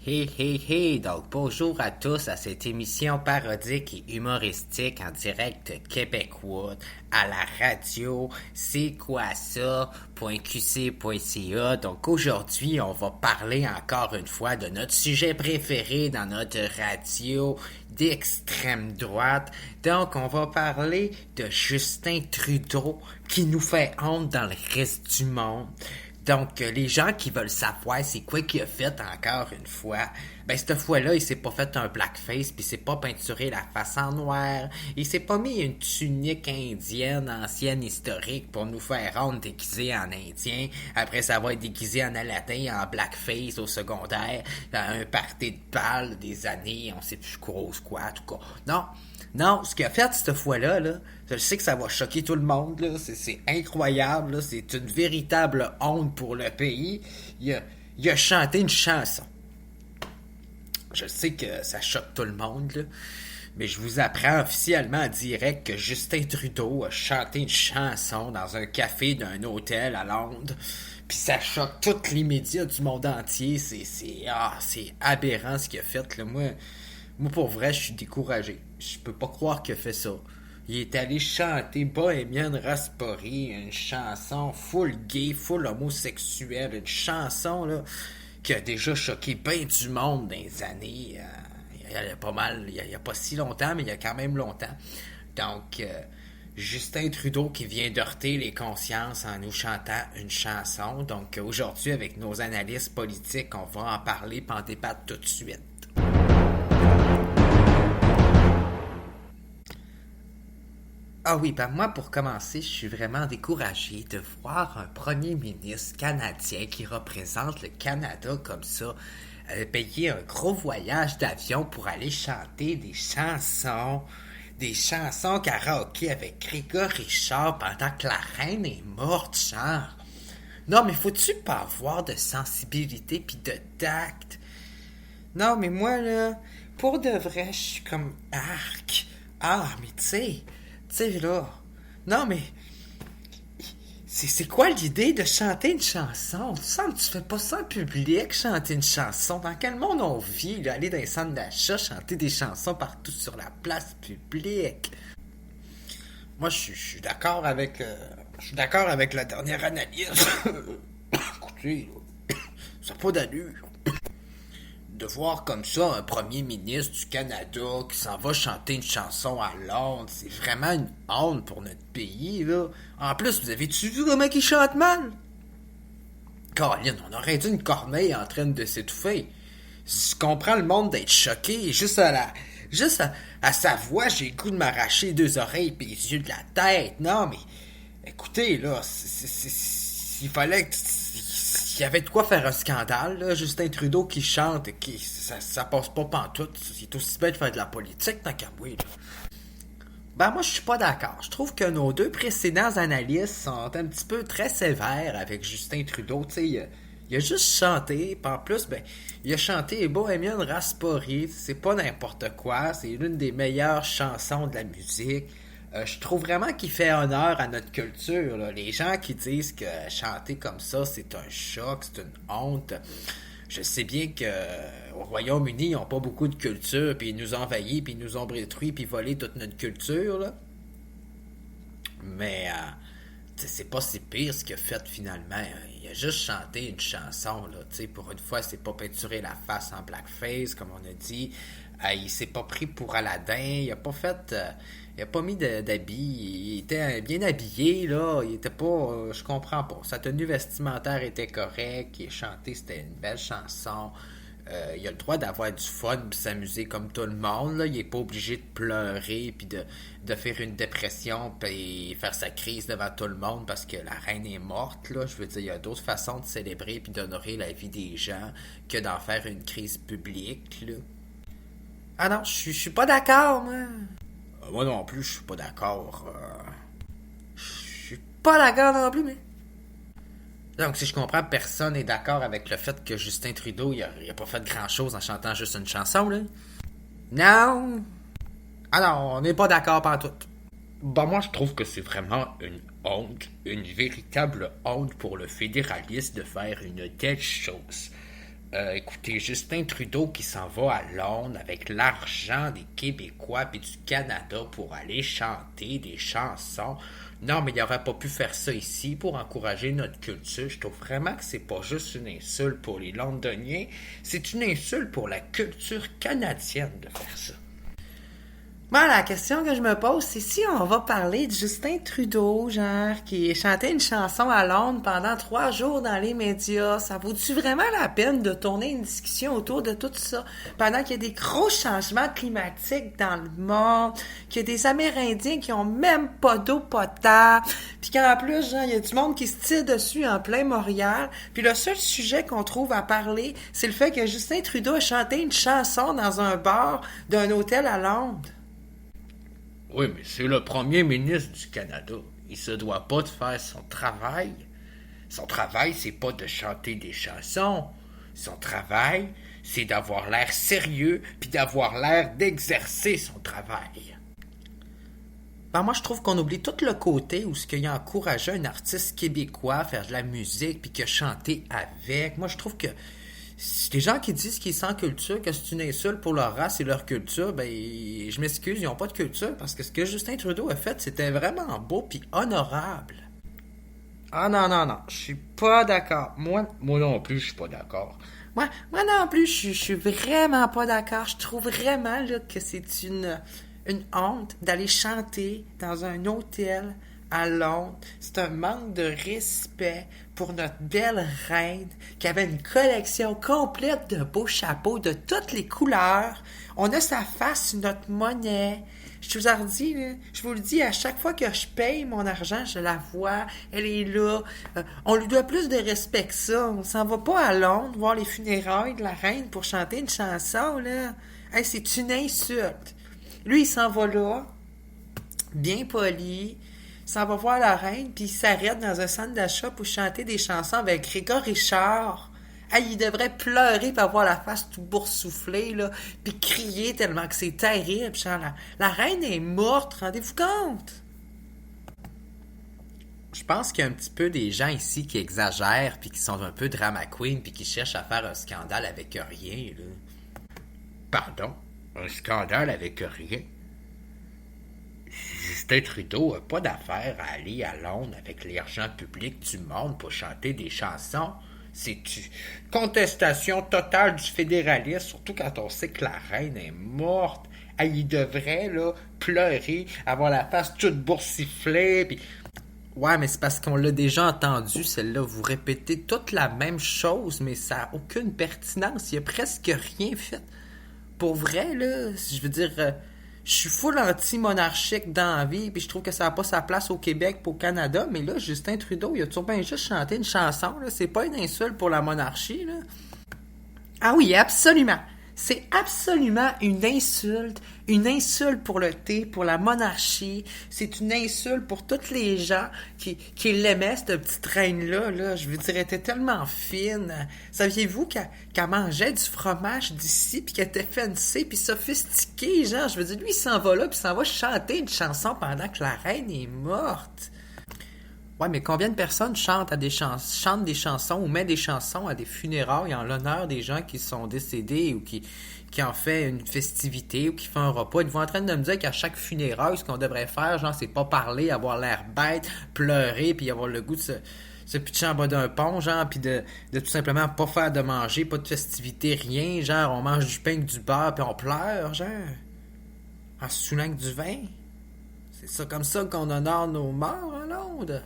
Hey, hey, hey! Donc, bonjour à tous à cette émission parodique et humoristique en direct québécois à la radio C'est quoi ça? .qc.ca. Donc, aujourd'hui, on va parler encore une fois de notre sujet préféré dans notre radio d'extrême droite. Donc, on va parler de Justin Trudeau qui nous fait honte dans le reste du monde. Donc, les gens qui veulent savoir c'est quoi qu'il a fait encore une fois, ben cette fois-là, il s'est pas fait un blackface, puis il s'est pas peinturé la face en noir, il s'est pas mis une tunique indienne ancienne historique pour nous faire honte déguisé en indien, après s'avoir déguisé en Aladdin en blackface au secondaire, dans un party de bal des années, on sait plus quoi, en tout cas. Non, non, ce qu'il a fait cette fois-là, je sais que ça va choquer tout le monde, là, c'est incroyable, là, c'est une véritable honte pour le pays. Il a chanté une chanson. Je sais que ça choque tout le monde, là, mais je vous apprends officiellement en direct que Justin Trudeau a chanté une chanson dans un café d'un hôtel à Londres. Puis ça choque tous les médias du monde entier. C'est aberrant ce qu'il a fait, là. Moi, pour vrai, je suis découragé. Je peux pas croire qu'il a fait ça. Il est allé chanter Bohemian Rhapsody, une chanson full gay, full homosexuelle, une chanson là qui a déjà choqué bien du monde dans les années. Il y a pas mal, il y a pas si longtemps, mais il y a quand même longtemps. Donc, Justin Trudeau qui vient d'heurter les consciences en nous chantant une chanson. Donc, aujourd'hui, avec nos analystes politiques, on va en parler, puis en débattre tout de suite. Ah oui, ben moi, pour commencer, je suis vraiment découragé de voir un premier ministre canadien qui représente le Canada comme ça payer un gros voyage d'avion pour aller chanter des chansons karaoké avec Grégory Richard pendant que la reine est morte, genre. Non, mais faut-tu pas avoir de sensibilité pis de tact? Non, mais moi, là, pour de vrai, je suis comme arc. Ah, mais tu sais, là. Non, mais. C'est quoi l'idée de chanter une chanson? Tu sens que tu fais pas ça en public, chanter une chanson. Dans quel monde on vit, là, aller dans les centres d'achat, chanter des chansons partout sur la place publique? Moi, je suis d'accord avec. Je suis d'accord avec la dernière analyse. Écoutez, ça n'a pas d'allure. De voir comme ça un premier ministre du Canada qui s'en va chanter une chanson à Londres, c'est vraiment une honte pour notre pays, là. En plus, vous avez-tu vu comment il chante mal? Caroline, on aurait dit une corneille en train de s'étouffer. Je comprends le monde d'être choqué, à sa voix, j'ai le goût de m'arracher deux oreilles et les yeux de la tête. Non, mais écoutez, là, il fallait que il y avait de quoi faire un scandale, là. Justin Trudeau qui chante, ça passe pas pantoute. C'est aussi bien de faire de la politique, tant qu'à moi, là. Ben, moi, je suis pas d'accord. Je trouve que nos deux précédents analystes sont un petit peu très sévères avec Justin Trudeau. Tu sais, il a juste chanté, puis en plus, ben, il a chanté Bohemian Rhapsody. C'est pas n'importe quoi. C'est l'une des meilleures chansons de la musique. Je trouve vraiment qu'il fait honneur à notre culture, là. Les gens qui disent que chanter comme ça, c'est un choc, c'est une honte. Je sais bien que au Royaume-Uni, ils n'ont pas beaucoup de culture, puis ils nous ont envahis, puis ils nous ont détruit, puis volé toute notre culture, là. Mais c'est pas si pire ce qu'il a fait finalement. Il a juste chanté une chanson, là. T'sais, pour une fois, c'est pas peinturé la face en blackface, comme on a dit. Il s'est pas pris pour Aladdin. Il a pas fait. Il a pas mis d'habits. Il était bien habillé, là. Il était pas. Je comprends pas. Sa tenue vestimentaire était correcte. Il a chanté, c'était une belle chanson. Il a le droit d'avoir du fun et s'amuser comme tout le monde. Là. Il est pas obligé de pleurer puis de faire une dépression puis faire sa crise devant tout le monde parce que la reine est morte. Là. Je veux dire, il y a d'autres façons de célébrer puis d'honorer la vie des gens que d'en faire une crise publique. Là. Ah non, je suis pas d'accord, moi. Moi non plus, je suis pas d'accord. Je suis pas d'accord non plus, mais. Donc, si je comprends, personne n'est d'accord avec le fait que Justin Trudeau, il a pas fait grand-chose en chantant juste une chanson, là. Non. Ah non, on n'est pas d'accord pantoute. Ben moi, je trouve que c'est vraiment une honte, une véritable honte pour le fédéralisme de faire une telle chose. Écoutez, Justin Trudeau qui s'en va à Londres avec l'argent des Québécois puis du Canada pour aller chanter des chansons. Non, mais il n'aurait pas pu faire ça ici pour encourager notre culture. Je trouve vraiment que c'est pas juste une insulte pour les Londoniens, c'est une insulte pour la culture canadienne de faire ça. Moi, la question que je me pose, c'est si on va parler de Justin Trudeau, genre, qui chantait une chanson à Londres pendant 3 jours dans les médias, ça vaut-tu vraiment la peine de tourner une discussion autour de tout ça pendant qu'il y a des gros changements climatiques dans le monde, qu'il y a des Amérindiens qui ont même pas d'eau potable, puis qu'en plus, genre, il y a du monde qui se tire dessus en plein Montréal, puis le seul sujet qu'on trouve à parler, c'est le fait que Justin Trudeau a chanté une chanson dans un bar d'un hôtel à Londres. Oui, mais c'est le premier ministre du Canada. Il se doit pas de faire son travail. Son travail, c'est pas de chanter des chansons. Son travail, c'est d'avoir l'air sérieux puis d'avoir l'air d'exercer son travail. Ben moi, je trouve qu'on oublie tout le côté où ce qu'il a encouragé un artiste québécois à faire de la musique puis qu'il a chanté avec. Moi, je trouve que les gens qui disent qu'ils sont sans culture, que c'est une insulte pour leur race et leur culture, ben, je m'excuse, ils n'ont pas de culture parce que ce que Justin Trudeau a fait, c'était vraiment beau puis honorable. Ah non, non, non, je suis pas d'accord. Moi non plus, je suis pas d'accord. Moi non plus, je suis vraiment pas d'accord. Je trouve vraiment là, que c'est une honte d'aller chanter dans un hôtel à Londres. C'est un manque de respect pour notre belle reine qui avait une collection complète de beaux chapeaux de toutes les couleurs. On a sa face sur notre monnaie. Je vous le dis, à chaque fois que je paye mon argent, je la vois, elle est là. On lui doit plus de respect que ça. On s'en va pas à Londres voir les funérailles de la reine pour chanter une chanson, là. Hey, c'est une insulte. Lui, il s'en va là, bien poli, s'en va voir la reine, puis il s'arrête dans un centre d'achat pour chanter des chansons avec Grégoire Richard. Hey, il devrait pleurer pour avoir la face tout boursouflée, là, puis crier tellement que c'est terrible. Genre, la reine est morte, rendez-vous compte? Je pense qu'il y a un petit peu des gens ici qui exagèrent, puis qui sont un peu drama queen, puis qui cherchent à faire un scandale avec rien, là. Pardon? Un scandale avec rien? Justin Trudeau n'a pas d'affaire à aller à Londres avec l'argent public du monde pour chanter des chansons. C'est une contestation totale du fédéralisme, surtout quand on sait que la reine est morte. Elle devrait là, pleurer, avoir la face toute boursouflée, puis... Ouais, mais c'est parce qu'on l'a déjà entendu, celle-là. Vous répétez toute la même chose, mais ça n'a aucune pertinence. Il a presque rien fait. Pour vrai, là, je veux dire... je suis full anti-monarchique dans la vie, puis je trouve que ça n'a pas sa place au Québec et au Canada, mais là, Justin Trudeau, il a toujours bien juste chanté une chanson, là. C'est pas une insulte pour la monarchie, là. Ah oui, absolument. C'est absolument une insulte pour le thé, pour la monarchie. C'est une insulte pour tous les gens qui l'aimaient, cette petite reine-là. Là. Je veux dire, elle était tellement fine. Saviez-vous qu'elle mangeait du fromage d'ici, puis qu'elle était fancy, puis sophistiquée, genre? Je veux dire, lui, il s'en va là, puis il s'en va chanter une chanson pendant que la reine est morte. Ouais, mais combien de personnes chantent des chansons ou mettent des chansons à des funérailles en l'honneur des gens qui sont décédés ou qui en fait une festivité ou qui fait un repas? Ils vont en train de me dire qu'à chaque funéraille, ce qu'on devrait faire, genre, c'est pas parler, avoir l'air bête, pleurer, puis avoir le goût de se pitcher en bas d'un pont, genre, puis de tout simplement pas faire de manger, pas de festivité, rien, genre, on mange du pain avec du beurre, puis on pleure, genre, en se saoulant avec du vin. C'est ça comme ça qu'on honore nos morts en Londres.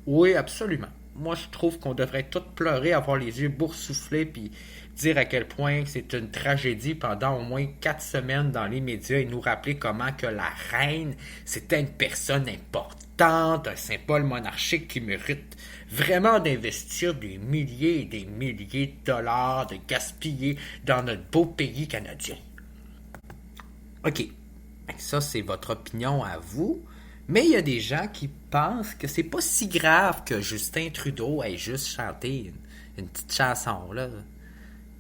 Oui, absolument. Moi, je trouve qu'on devrait tous pleurer, avoir les yeux boursouflés, puis dire à quel point c'est une tragédie pendant au moins 4 semaines dans les médias et nous rappeler comment que la reine, c'était une personne importante, un symbole monarchique qui mérite vraiment d'investir des milliers et des milliers de dollars, de gaspiller dans notre beau pays canadien. OK, ça c'est votre opinion à vous. Mais il y a des gens qui pensent que c'est pas si grave que Justin Trudeau ait juste chanté une petite chanson, là.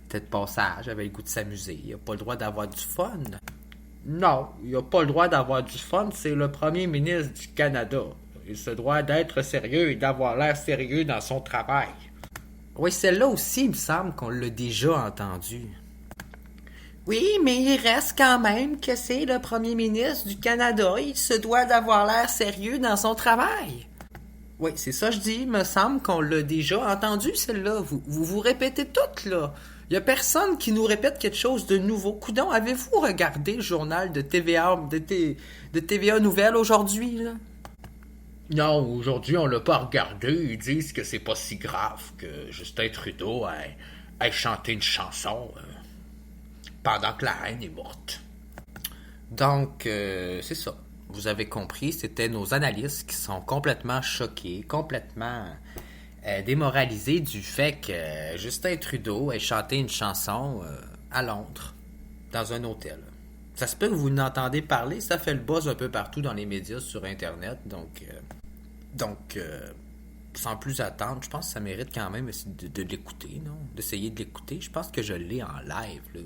Peut-être de passage, avait le goût de s'amuser. Il a pas le droit d'avoir du fun. Non, il a pas le droit d'avoir du fun, c'est le premier ministre du Canada. Il se doit d'être sérieux et d'avoir l'air sérieux dans son travail. Oui, celle-là aussi, il me semble qu'on l'a déjà entendue. Oui, mais il reste quand même que c'est le premier ministre du Canada. Il se doit d'avoir l'air sérieux dans son travail. Oui, c'est ça je dis. Il me semble qu'on l'a déjà entendue, celle-là. Vous répétez toutes, là. Il y a personne qui nous répète quelque chose de nouveau. Coudon, avez-vous regardé le journal de TVA, de TVA Nouvelles aujourd'hui, là? Non, aujourd'hui, on l'a pas regardé. Ils disent que c'est pas si grave que Justin Trudeau ait chanté une chanson pendant que la reine est morte. Donc, c'est ça. Vous avez compris, c'était nos analystes qui sont complètement choqués, complètement démoralisés du fait que Justin Trudeau ait chanté une chanson à Londres, dans un hôtel. Ça se peut que vous n'entendez parler, ça fait le buzz un peu partout dans les médias, sur Internet, donc, sans plus attendre, je pense que ça mérite quand même de l'écouter, non? D'essayer de l'écouter. Je pense que je l'ai en live, là.